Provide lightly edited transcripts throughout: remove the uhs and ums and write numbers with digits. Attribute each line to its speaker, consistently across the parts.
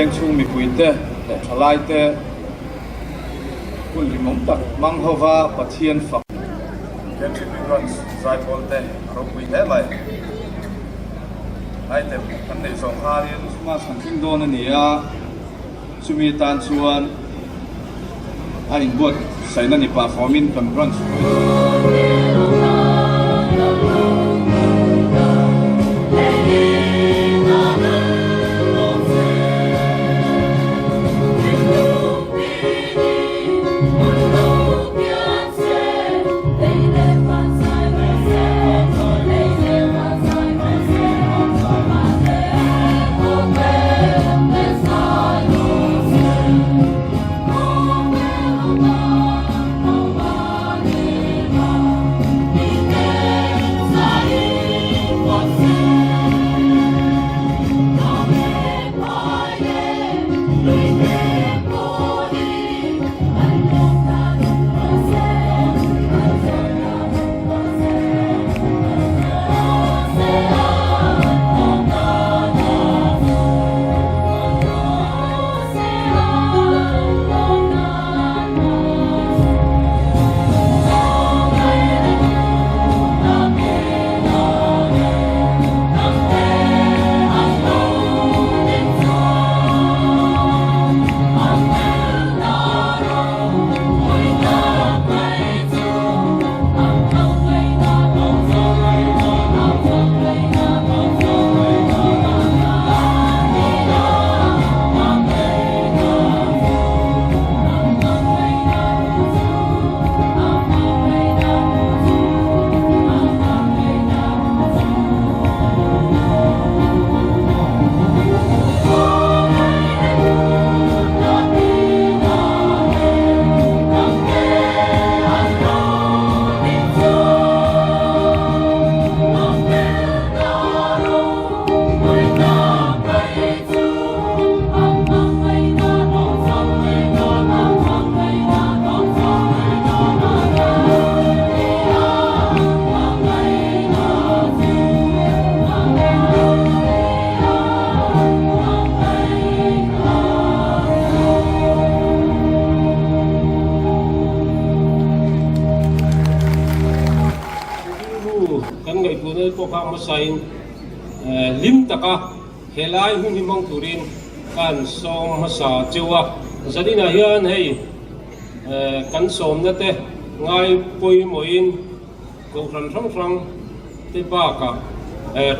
Speaker 1: beng chung mi puite le thalai te kun limom tak mang hova pathian fak country runs zai bolte ro pui he lai ai te kan nei song harin ma san thing don ania chumi tan chuan a in bot saina ni performing kan runs
Speaker 2: sain lim taka helai hun himang turin kan som masa chewa zadina hian hei kan som na te ngai poi moin ko ran rang te ba ka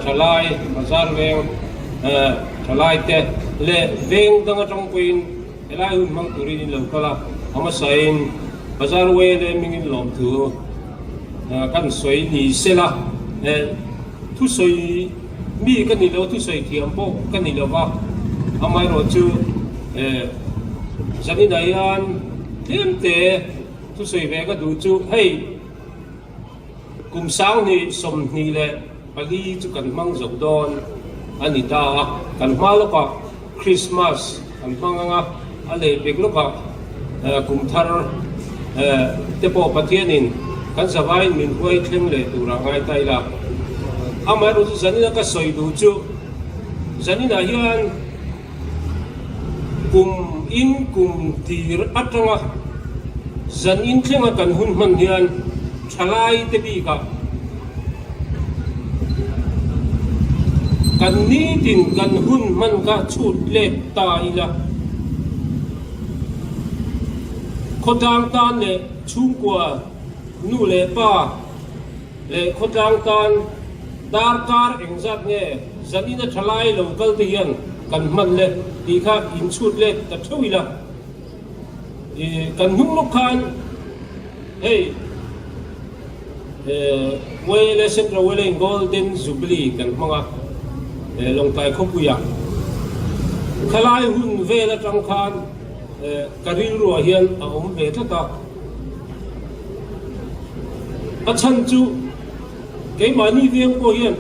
Speaker 2: thalai bazar veng thalai te le veng dang atong puin helai hun himang turin lo kala ama sain bazar we le mingin lom thu kan soi ni sela thu soi mi kan ni lo thu soi thiam po kan ni lo ba amai ro chu zani dayan thêm te thu soi ve ka du chu hey kum sang ni som ni le pagi chu kan mang zo don anita kan ma lo ka Christmas kan manga ale bek lo ka kum thar te po pathianin kan zawai min huai thleng le tura ngai tai la amai ro chu zani ka soi du chu zani na hian kum in kum tir atanga zan in thlenga kan hun man hian thalai te bi ka kan ni tin kan hun man ka chut le ta ila khodang tan le chung kwa nu le pa le khodang tan dar kar engzat nge zanina thalai local te hian kan man le ti kha in chut le ta thoila kan hung lo khan hey wele central wele golden jubilee kan manga long tai khopuya khalai hun vela tang khan karil ro hian a om ve ta achan chu cái money viếng của hiện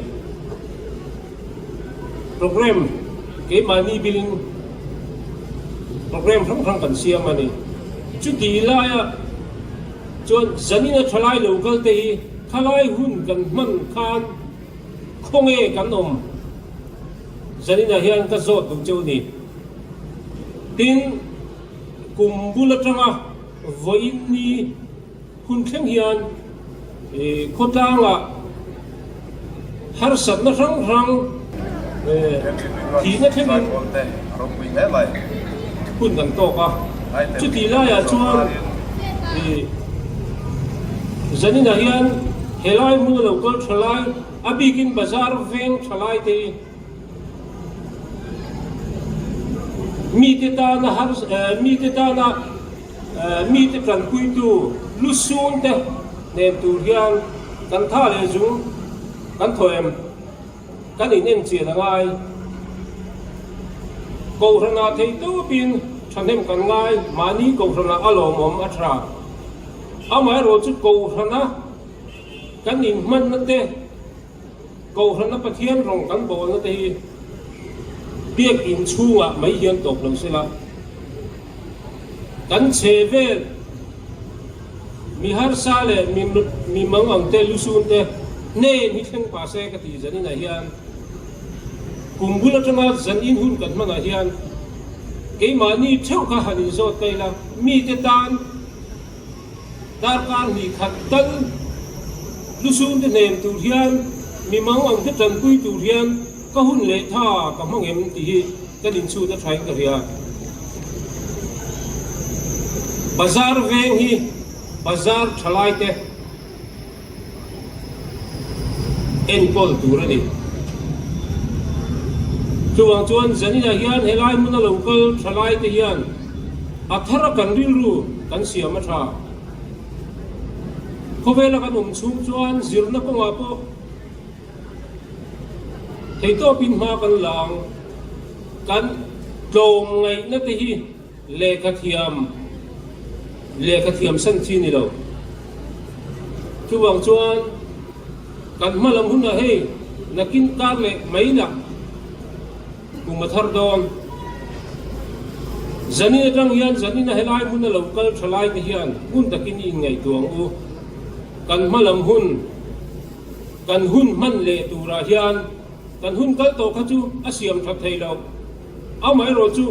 Speaker 2: program cái money billing program không cần xem mà này chú tí lại à chọn dân như thalai local thì thalai hun cần man khan không nghe cần om dân như hiện cái zot đúng châu này tin kumbula voin ni hun thleng hian khotanga har sat na rang thì nó thêm kun kan to ka chu ti la ya chuan zanina hian helai mu local thalai abikin bazar veng thalai te mi te ta na har mi te ta na mi te kan pui tu lusun te nem tu hian kan tha le zu kan thoem kan in em chia la ngai ko rana thei tu pin thanem kan ngai mani ko rana alom om atra amai ro chu ko rana kan in man na te ko rana pathian rong kan bol na te biak in chunga mai hian tok lo sila kan cheve mi har sale mi mang ang te lusun te ne mi theng pa se ka ti zani na hian kumbula tanga zan in hun kan manga hian ke mani theu kha hanin zo taila mi te tan dar kan ni khat tal lusun te nem tu hian mi mang ang te tan pui tu hian ka hun le tha ka mangem ti ka din chu ta thai ka ria bazar veng hi bazar thalai te en kol turani chuang chuan zanina hian helai mun local thalai te hian athara kan rilru kan siam atha khowela kan chung chuan zirna ko nga po theito pin ma kan lang kan tlom ngai na te hi le ka thiam san chi ni lo chuang chuan kan malam hun na hei nakin kar le mai na cùng mà thar don zani rang hian zani na helai mun local thalai te hian hun takin in ngai tuang u kan malam hun man le tura hian kan hun kal to kha chu asiam that thei lo amai ro chu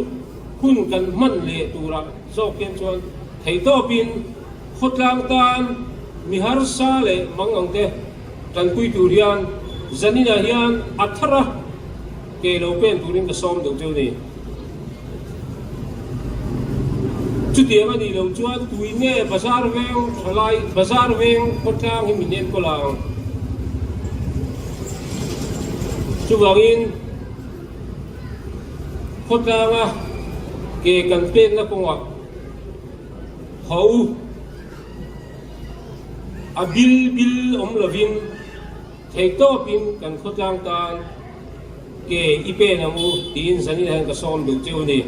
Speaker 2: hun kan man le tura zo ken chuan thei to pin khotlang tan mi har sa le mangang te kan pui tur hian zani na hian athara ke lo pen turin ka som dong ni chu tiang ani lo chuan tui nge bazar veng thalai bazar veng khotang hi minen ko lang chu wangin khotanga ke kan pen na konga hau abil om lovin thei to pin kan khotang tan ke ipe namu tin zani han ka som du cheu ni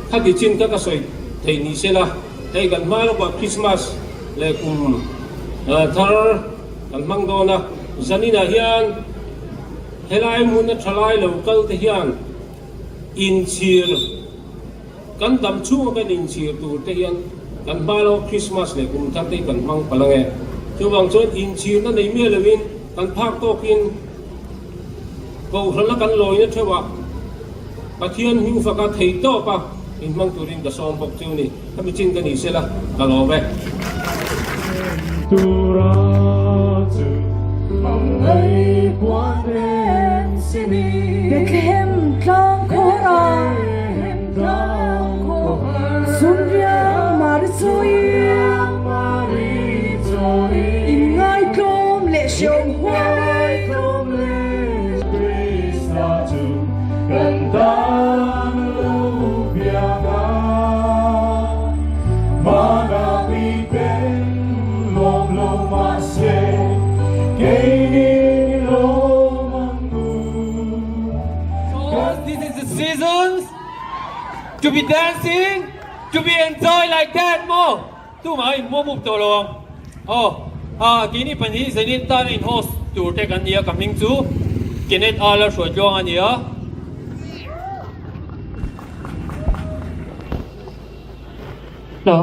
Speaker 2: khati chin ka soi thei ni sela thei kan ma lo ba Christmas le kum thar kan mang do na zani na hian helai mun na thalai local te hian in chir kan dam chu ka in chir tu te hian kan ma lo Christmas le kum thar te kan mang palange chu wang chon in chir na nei me lewin kan phak to kin ko hla kan loi na thewa pathian hu fa ka thei to pa in mang turin da som bok chu ni kami chin ka ni sela ka lo be
Speaker 3: tura chu mong ai quan em sini
Speaker 4: Bethlehem tlang khora Sunria marzoi in ngai klom le shom hoai
Speaker 3: Cantan lupianga Mana pipen lom lomase Keini lomangu
Speaker 5: Because this is the seasons to be dancing, to be enjoy like that more. Tu mai mo muk to long. Kini pani zanin tan in host tour take an year coming to Kenneth Ala Shwa Jong an year.
Speaker 6: Lo.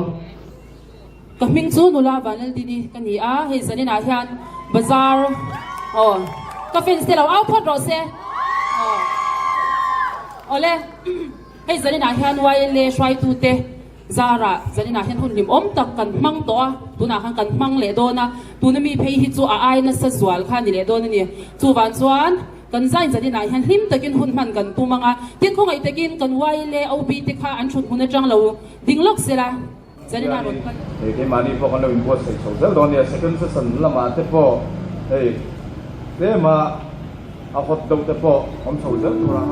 Speaker 6: Kaming chu nula vanal dini kania he zanin a hian bazar ka fin ste lo out pot ro se ole hei zani na hian wai le shwai tu te zara zani na hian hun lim om tak kan mang to tu na khan kan mang le do na tu na mi phei hi chu a ai na sa zwal kha ni le do na ni chu van chuan kan zain zani na hian hlim takin hun man kan tu manga tin khong ai takin kan wai le au bi te kha an thut hun atang lo dinglok sela zani na ron kan
Speaker 1: cái mani po kan lo import sai so zel don ya second session lama te po hey te ma a hot do te po om so zel tu ra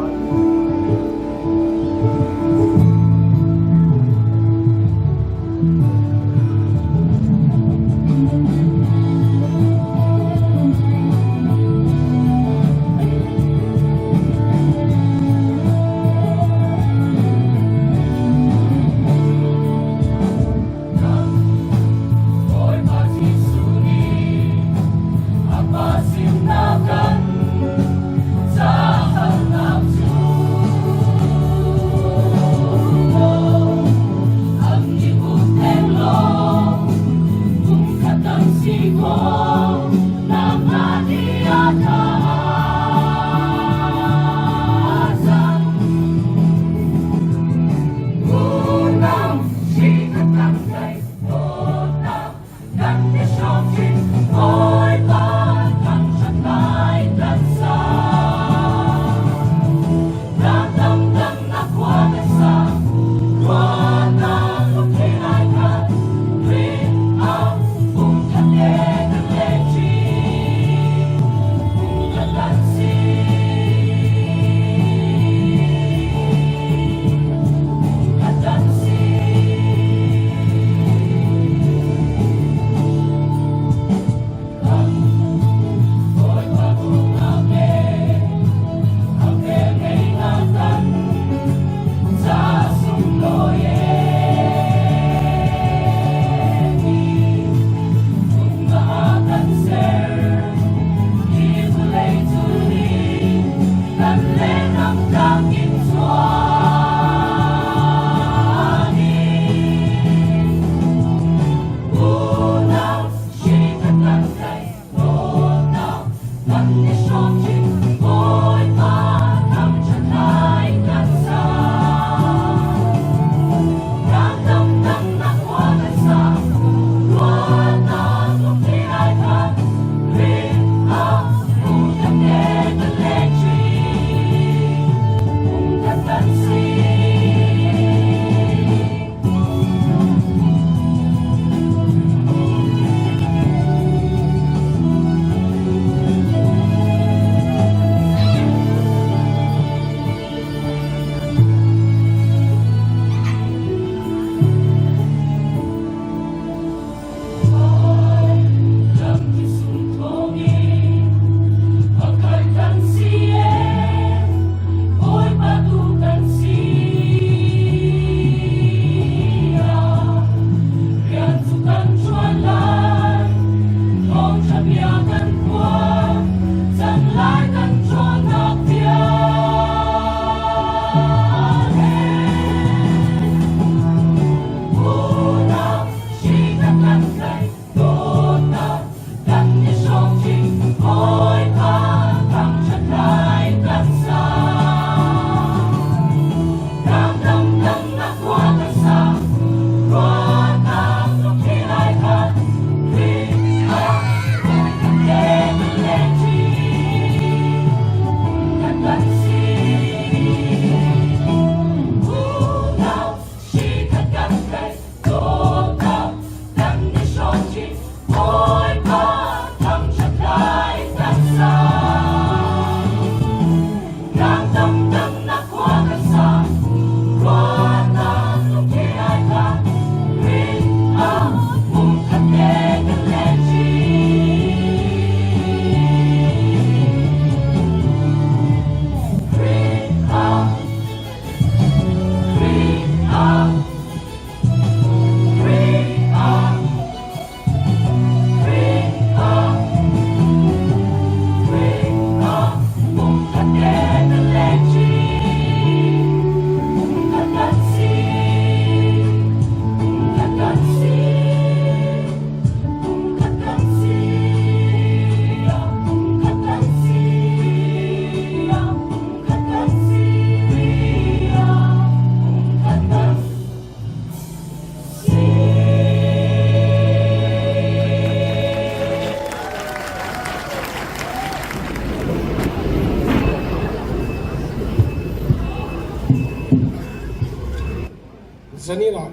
Speaker 7: zanina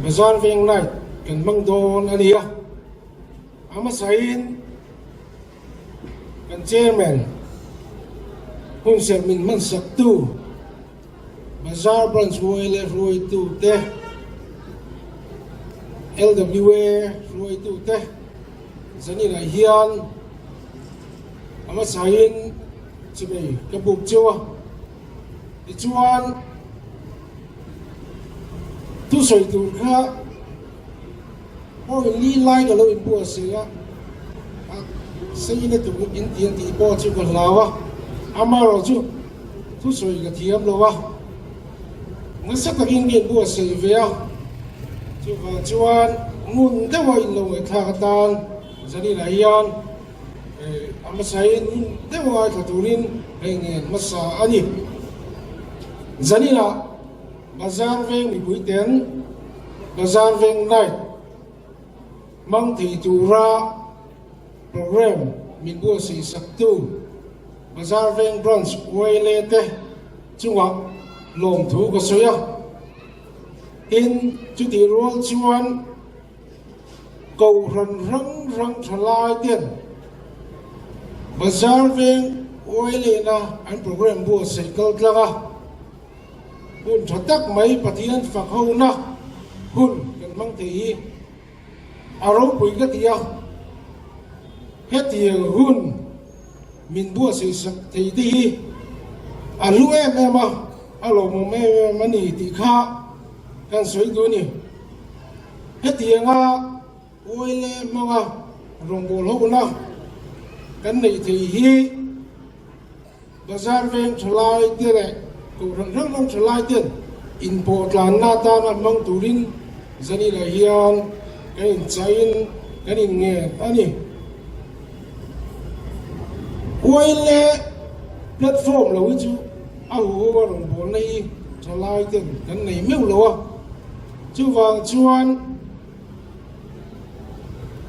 Speaker 7: bazar veng nai kan mang don ania ama sain kan chairman hun ser min man sak tu bazar branch le roi tu te LWA roi tu te zanina hian ama sain chimei ka buk chawa ti chuan tu soi tu kha oi li lai ka lo in pu se ya sei ne tu in tian ti po chu ko lawa ama ro chu tu soi ka thiam lo wa nga sa ka in gen pu se ve ya chu ka chuan mun de wai lo e kha tan zani la yan ama sai de wai ka turin ngen masa ani zani la bazar veng mi buiten bazar veng nai mang thi tu ra program min bu si sak tu bazar veng branch wai le te chunga lom thu ko soya in chu ti rol chuan ko ran rang thalai ten bazar veng wai le na an program bu si kal tlaga hun thatak mai pathian phak ho na hun kan mang thi aro pui ka tia hetia hun min bu se sak thei ti alu ma alo mo me mani ti kha kan soi du ni hetia nga oile ma rong bol ho na kan nei thei hi bazar veng thlai ti le ko rang thlai ten in po tlan na ta na mang turin zani la hian cái chain cái nghe ani quay le platform lo chu a hu ba rong bol nei thlai ten kan nei meu lo chu wang chuan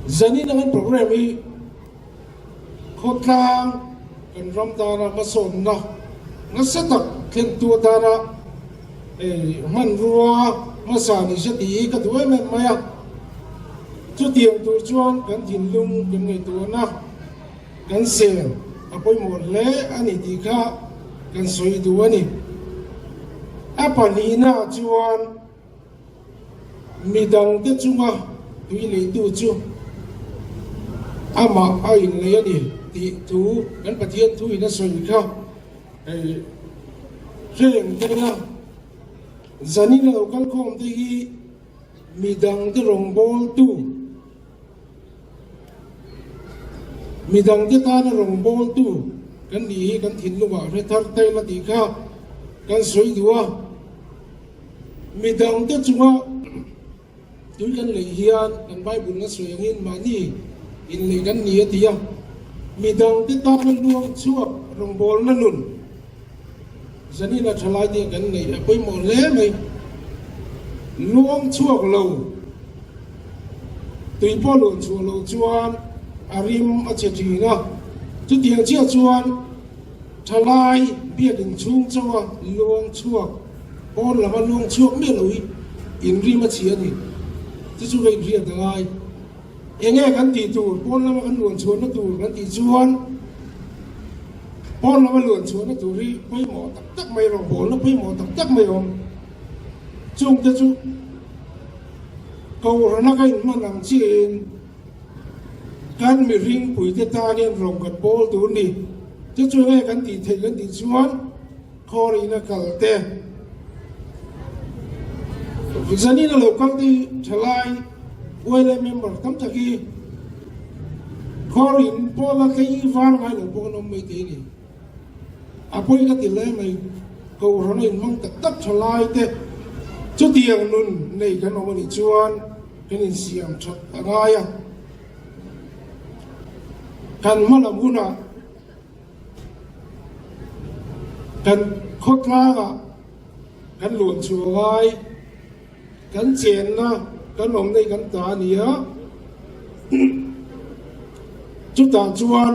Speaker 7: zani na program hi khotlang kan ram ta na ma son na na setak khen tu ta na man ruwa ma sa ni se ti ka tu me ma ya chu tiang tu chuan kan thin lung kan ngai tu na kan sen apoi mo le ani ti kha kan soi du ani apalina chuan midang te chunga tui le tu chu ama ai le ani ti tu kan pathian tu ina soi kha reng te na zanina lokal khom te hi midang te rong bol tu midang te ta na rong bol tu kan ni kan thin lu wa re thar te la ti kha kan soi duwa midang te chunga tu kan le hian kan bible na soi ngin ma ni in le kan ni atia midang te ta na luang chuak rong bol na nun zanina thalai ti kan nei apoi mo le mai luang chuak lo tui po lon chu lo chuan arim a che thi na chu tiang chia chuan thalai bia din chung chawa luang chuak on lama luang chuak me loi in ri ma chi ani chu vei ri da ngai enge kan ti tu pon lama kan luang chuan na tu kan ti chuan pon lama luang chuan na tu ri poi mo tak mai ro bol na poi mo tak mai om chung te chu câu rana cái mà nằm trên kan mi ring pui te ta nian rong kat bol tu ni chu chu nge kan ti thei kan ti chuan khori na kal te zani na lo kan ti thalai wele member tam ta ki khori po la kai van ngai lo po no mai te ni apoi ka ti le mai câu rana in mang tak thalai te chu tiang nun nei kan o ni chuan kan in siam thot angaya kan malam guna kan khotla ga kan luan chuai kan chen na kan om nei kan ta nia chu ta chuan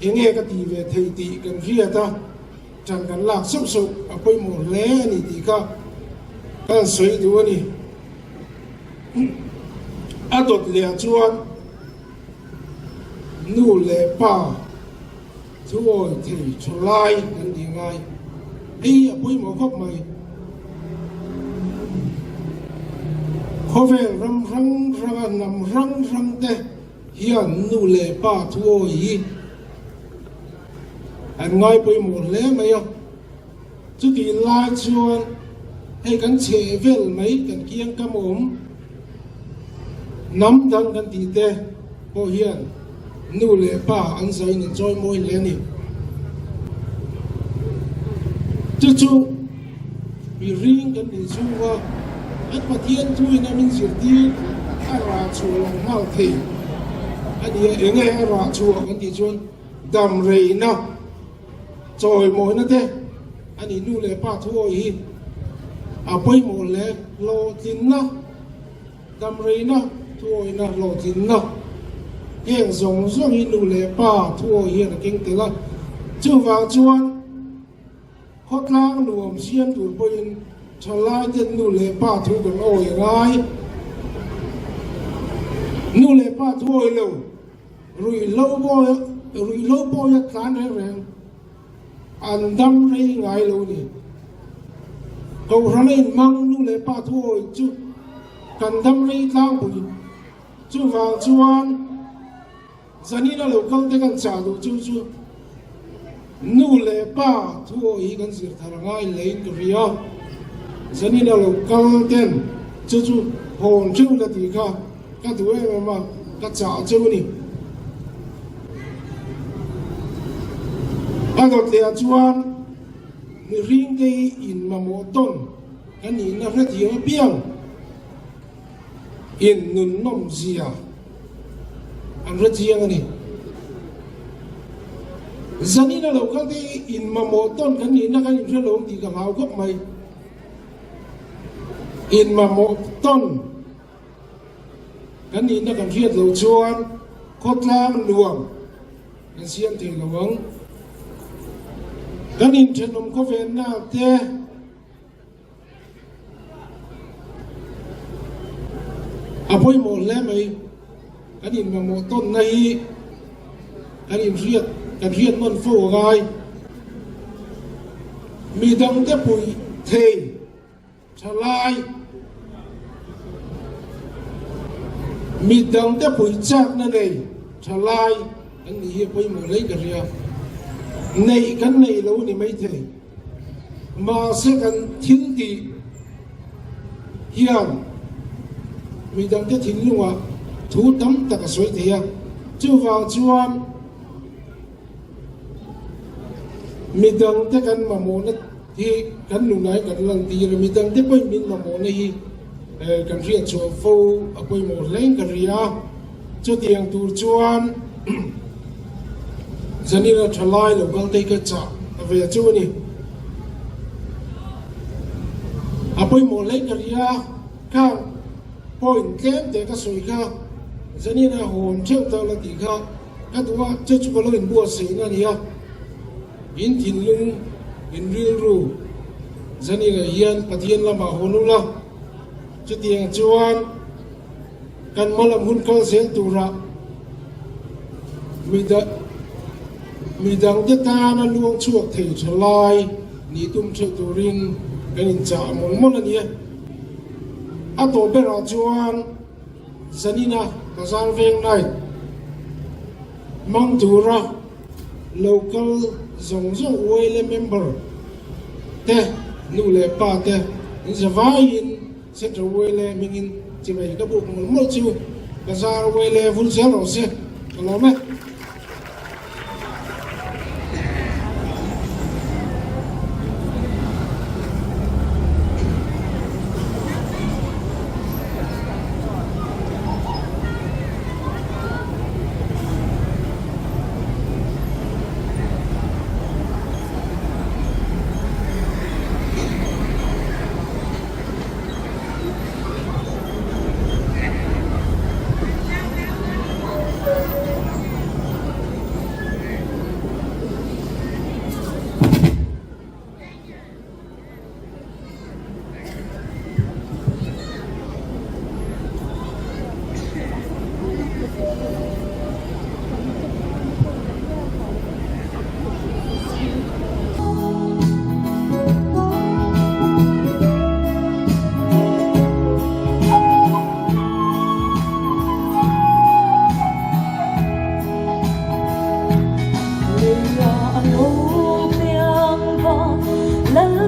Speaker 7: enge ka ti ve thei ti kan ria ta chan kan lak sop sop apoi mo le ni ti ka kan soi du ani adot le chuan nu le pa chuoi thì cholai kan di ngai ei apoi mo khop mai khovel ram rang nam rang te hian nu le pa chuoi anh ngay bây một lẽ mấy à chứ thì lai chuan hay cắn chế vel mấy cắn kiêng cam ốm nắm đằng cắn tì tê cô hiền nu lệ pa anh say nên chơi môi lẽ nè chứ chú bị riêng cắn bị chú qua anh mà thiên chui na mình diệt đi ai ra chú lòng hao thì anh đi nghe ai ra chú cắn tì chuan đầm rầy nào rồi mỗi nó thế anh ấy nu lệ pa thôi à bây một lệ lo tin nó đam rây nó thôi nó lo tin nó hiện giống giống như nu lệ pa thôi hiện là kinh tế là chưa vào chuan hot lang nuông xiên tụi bây trả lại tên nu lệ pa thôi còn ôi ngay nu lệ pa thôi lâu rồi lâu boy cán rèn anh đâm rây ngay lâu nè cầu ra lên mang nu lệ pa thôi chứ cần đâm rây tao bụi chứ vào chuan giờ ní là lâu câu thế cần trả đủ chứ nu lệ pa thôi cần gì thằng ngay lấy cái gì á giờ ní là lâu câu tên chứ hồn chứ là gì cả các thứ em mà các trả chứ nè anh đột lệ chuan người riêng cái in mà một ton cái này nó rất nhiều biếng in nôn nôm gì à anh rất nhiều cái này giờ này nó đâu có cái in mà một ton cái này nó cái in rất lâu thì cả hào gốc mày in mà một ton cái này nó cần thiết lâu chuan cốt lam luồng cái xiên thì là vâng cái nhìn trên ông có vẻ nào thế à bây một lẽ mấy cái nhìn mà một tuần này cái nhìn non phô gai mi đâm tiếp bụi thề trả lại mi đâm tiếp bụi chắc này trả lại anh đi bây một lấy cái gì này cái này lâu thì mấy thế mà sẽ cần thiếu thì hiền mình đang cái thiếu luôn à thú tắm tất cả suy thế à chưa vào chuan mình đang cái cần mà muốn thì cần lúc này cần lần thì rồi mình đang cái bây mình mà muốn này cần riêng cho phô ở bây một lên cái gì à cho tiền tu chuan giờ này là trở lại là vâng tay cái chợ về chỗ này à bây một lấy cái gì à các point kém để các suy các giờ này là hồn trước tao là tỷ các các thứ chưa chụp vào lên bùa xí này à in thìn lung in riêng ru giờ này là hiền phát hiện là mà hồn luôn là cho tiền chuan cần mà làm hôn cao xén tụ ra mi dang te ta na luang chuak thei thalai ni tum che turin kanin cha mon ani a to be ra chuan zanina bazar veng nai mang tura local zong wele member te nu le pa te zawai se to wele mingin chimai ka bu mo chu bazar wele vul zelo se lo me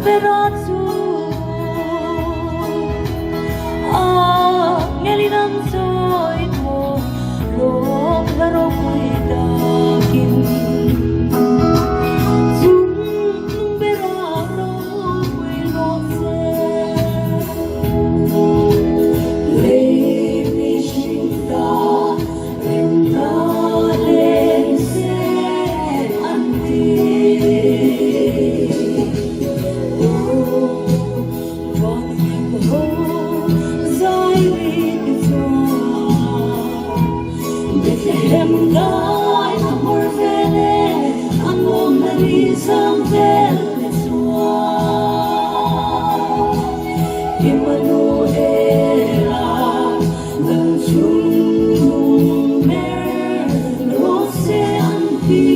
Speaker 8: beratu ngelinan soy mo lom laro kuidakin zum beraro kuilose levi shinda renda lense anti Em gái amor vele amor narisang vele sua Emanuela ng sumer rose anti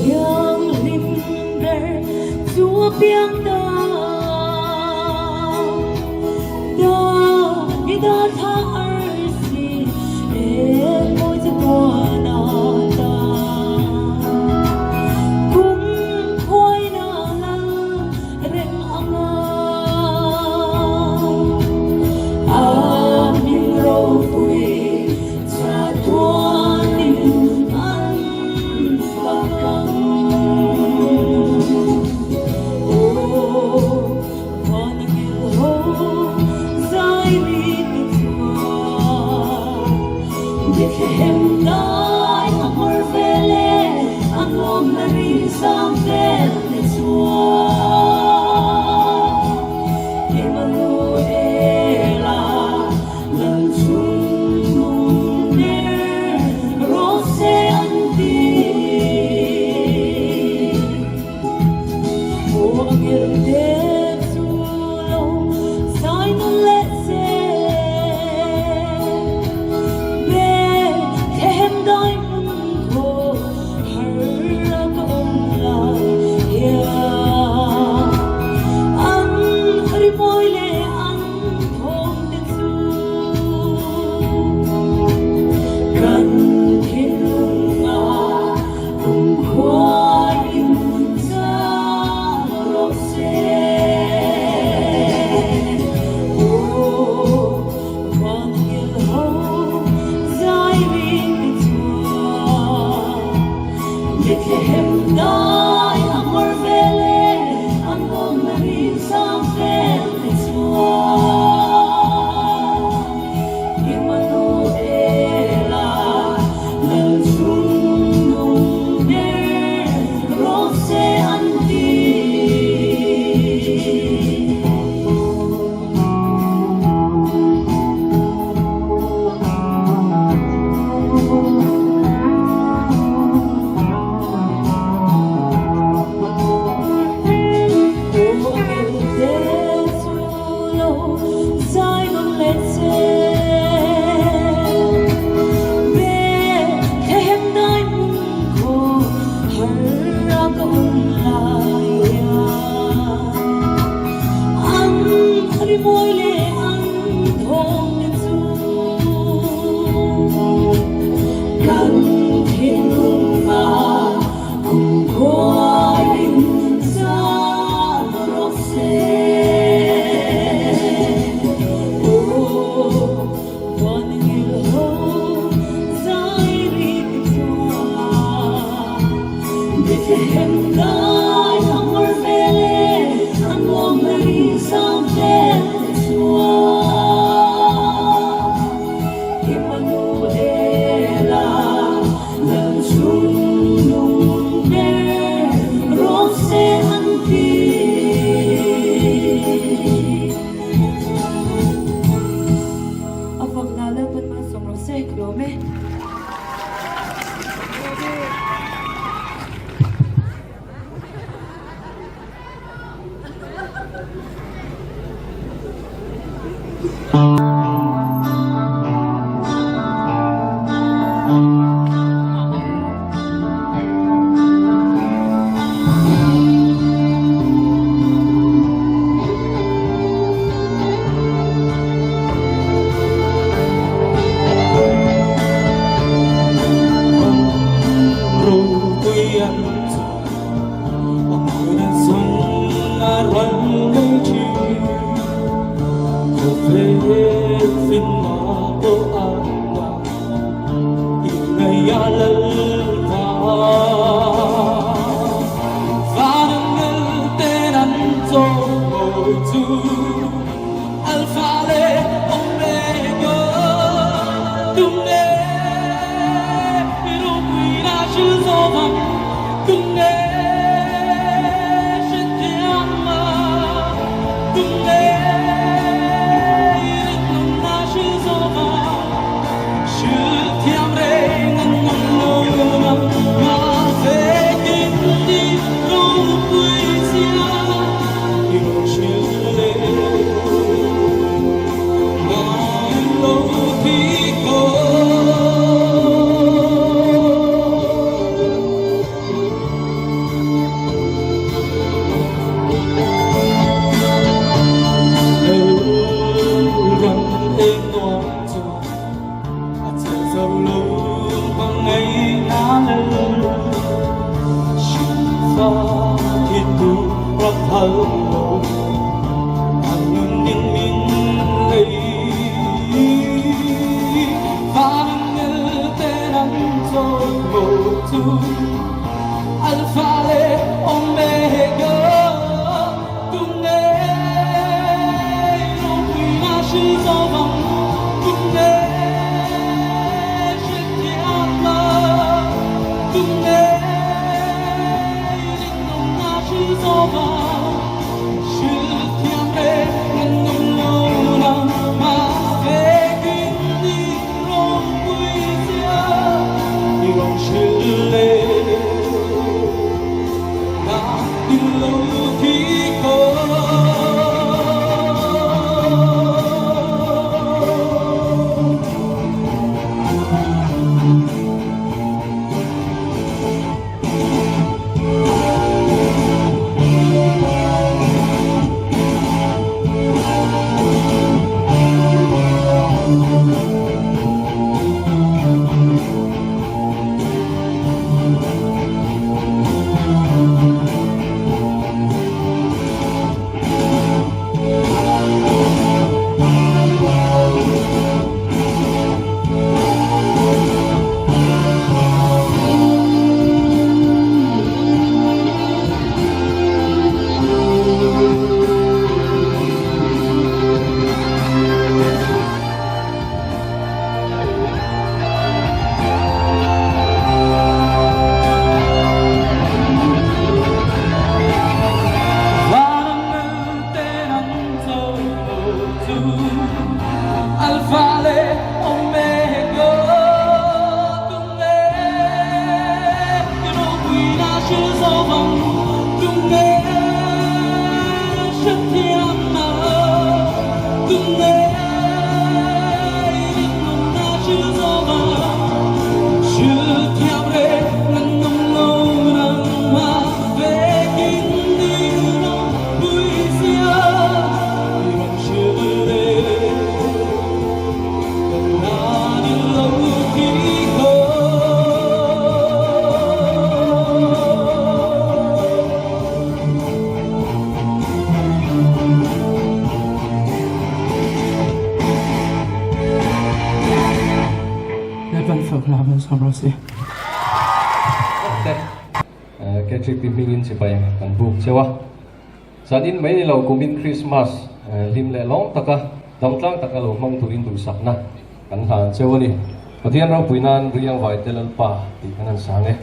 Speaker 8: yang limber tua piang da da tha arsi e moi je na ta kum hoi na la rem anga min ro pui cha tuan nin an fakang Em gái amor vele amor narisang vele sua Emanuela ng sumer rose anti o ang irdet sulo say no letse Hem
Speaker 9: cái trip mình in sẽ bay kan book chewa sanin mai ni lo kumin Christmas lim le long taka dam tlang taka lo mong turin tu sakna kan han chewa ni pathian ro puinan riang vai telal pa ti kanan sange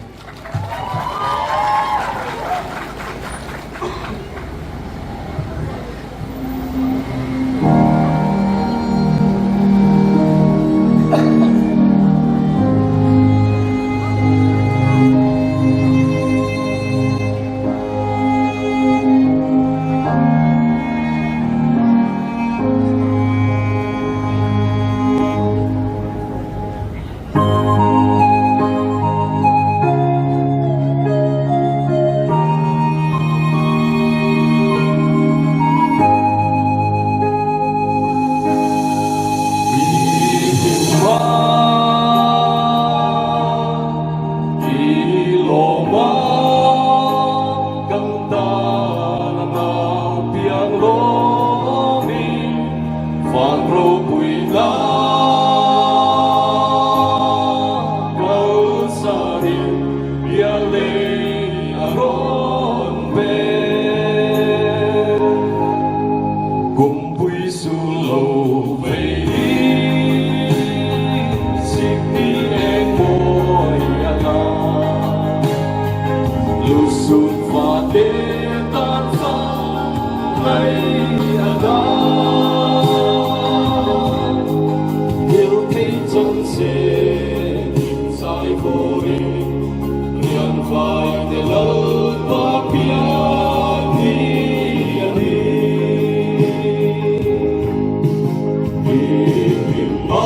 Speaker 3: Oh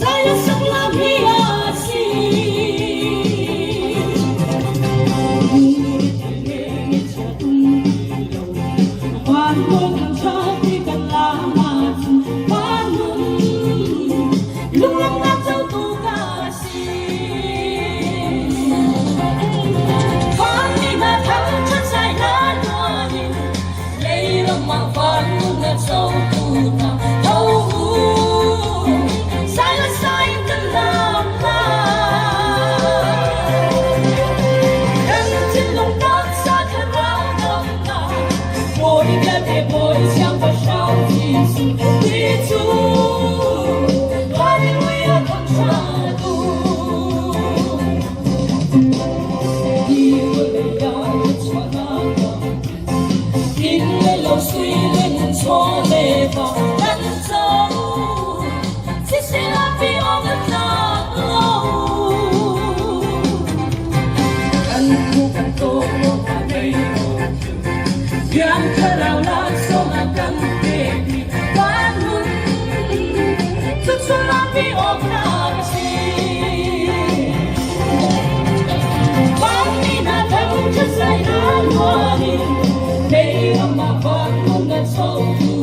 Speaker 8: Hãy subscribe cho kênh Ghiền Mì Gõ để không bỏ lỡ những video hấp dẫn.